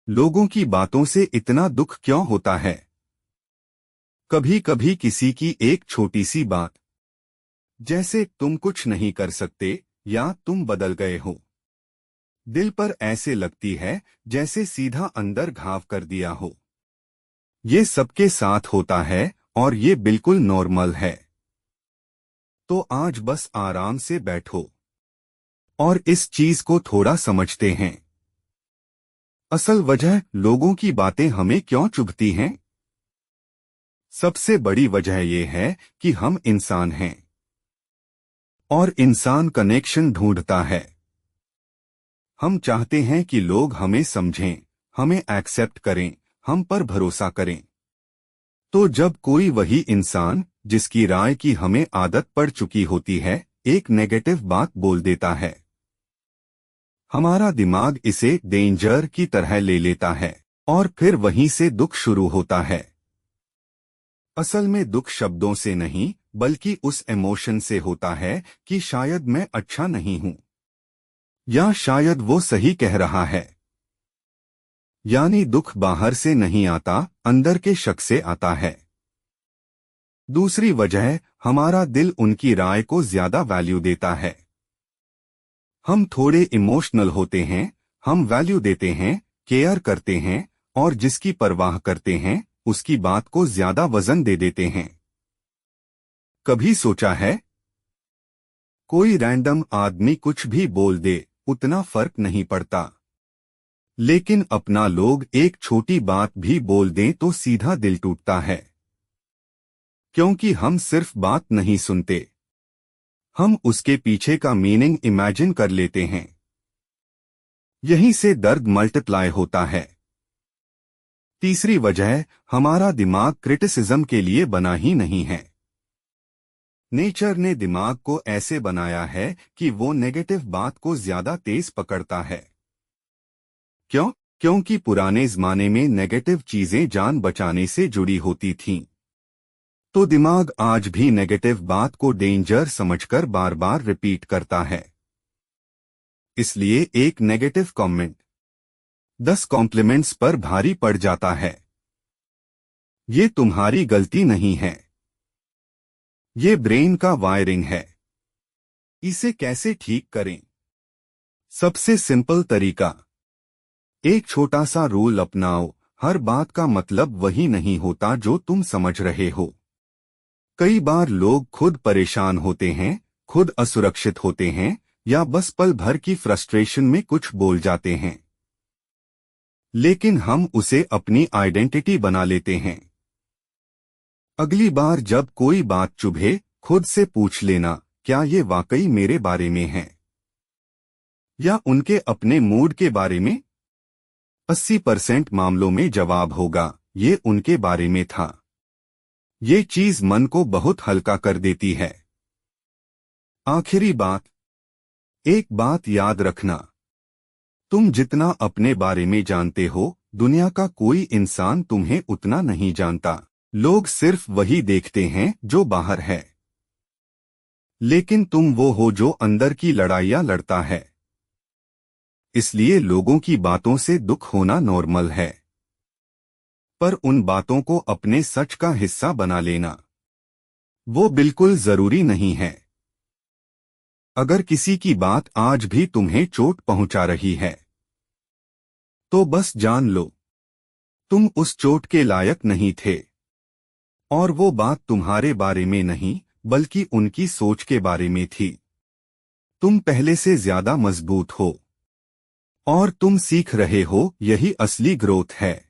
लोगों की बातों से इतना दुख क्यों होता है? कभी कभी किसी की एक छोटी सी बात, जैसे तुम कुछ नहीं कर सकते या तुम बदल गए हो, दिल पर ऐसे लगती है जैसे सीधा अंदर घाव कर दिया हो। ये सबके साथ होता है और ये बिल्कुल नॉर्मल है। तो आज बस आराम से बैठो और इस चीज को थोड़ा समझते हैं। असल वजह लोगों की बातें हमें क्यों चुभती हैं? सबसे बड़ी वजह यह है कि हम इंसान हैं और इंसान कनेक्शन ढूंढता है। हम चाहते हैं कि लोग हमें समझें, हमें एक्सेप्ट करें, हम पर भरोसा करें। तो जब कोई वही इंसान जिसकी राय की हमें आदत पड़ चुकी होती है एक नेगेटिव बात बोल देता है, हमारा दिमाग इसे डेंजर की तरह ले लेता है और फिर वहीं से दुख शुरू होता है। असल में दुख शब्दों से नहीं बल्कि उस इमोशन से होता है कि शायद मैं अच्छा नहीं हूं या शायद वो सही कह रहा है। यानी दुख बाहर से नहीं आता, अंदर के शक से आता है। दूसरी वजह, हमारा दिल उनकी राय को ज्यादा वैल्यू देता है। हम थोड़े इमोशनल होते हैं, हम वैल्यू देते हैं, केयर करते हैं और जिसकी परवाह करते हैं उसकी बात को ज्यादा वजन दे देते हैं। कभी सोचा है, कोई रैंडम आदमी कुछ भी बोल दे, उतना फर्क नहीं पड़ता, लेकिन अपना लोग एक छोटी बात भी बोल दें तो सीधा दिल टूटता है। क्योंकि हम सिर्फ बात नहीं सुनते, हम उसके पीछे का मीनिंग इमेजिन कर लेते हैं। यहीं से दर्द मल्टीप्लाई होता है। तीसरी वजह, हमारा दिमाग क्रिटिसिज्म के लिए बना ही नहीं है। नेचर ने दिमाग को ऐसे बनाया है कि वो नेगेटिव बात को ज्यादा तेज पकड़ता है। क्यों? क्योंकि पुराने जमाने में नेगेटिव चीजें जान बचाने से जुड़ी होती थीं। तो दिमाग आज भी नेगेटिव बात को डेंजर समझकर बार बार रिपीट करता है। इसलिए एक नेगेटिव कमेंट 10 कॉम्प्लीमेंट्स पर भारी पड़ जाता है। ये तुम्हारी गलती नहीं है, ये ब्रेन का वायरिंग है। इसे कैसे ठीक करें? सबसे सिंपल तरीका, एक छोटा सा रूल अपनाओ, हर बात का मतलब वही नहीं होता जो तुम समझ रहे हो। कई बार लोग खुद परेशान होते हैं, खुद असुरक्षित होते हैं या बस पल भर की फ्रस्ट्रेशन में कुछ बोल जाते हैं, लेकिन हम उसे अपनी आइडेंटिटी बना लेते हैं। अगली बार जब कोई बात चुभे, खुद से पूछ लेना, क्या ये वाकई मेरे बारे में है या उनके अपने मूड के बारे में? 80% मामलों में जवाब होगा, ये उनके बारे में था। ये चीज मन को बहुत हल्का कर देती है। आखिरी बात, एक बात याद रखना, तुम जितना अपने बारे में जानते हो, दुनिया का कोई इंसान तुम्हें उतना नहीं जानता। लोग सिर्फ वही देखते हैं जो बाहर है, लेकिन तुम वो हो जो अंदर की लड़ाइयां लड़ता है। इसलिए लोगों की बातों से दुख होना नॉर्मल है, पर उन बातों को अपने सच का हिस्सा बना लेना वो बिल्कुल जरूरी नहीं है। अगर किसी की बात आज भी तुम्हें चोट पहुंचा रही है, तो बस जान लो, तुम उस चोट के लायक नहीं थे और वो बात तुम्हारे बारे में नहीं बल्कि उनकी सोच के बारे में थी। तुम पहले से ज्यादा मजबूत हो और तुम सीख रहे हो, यही असली ग्रोथ है।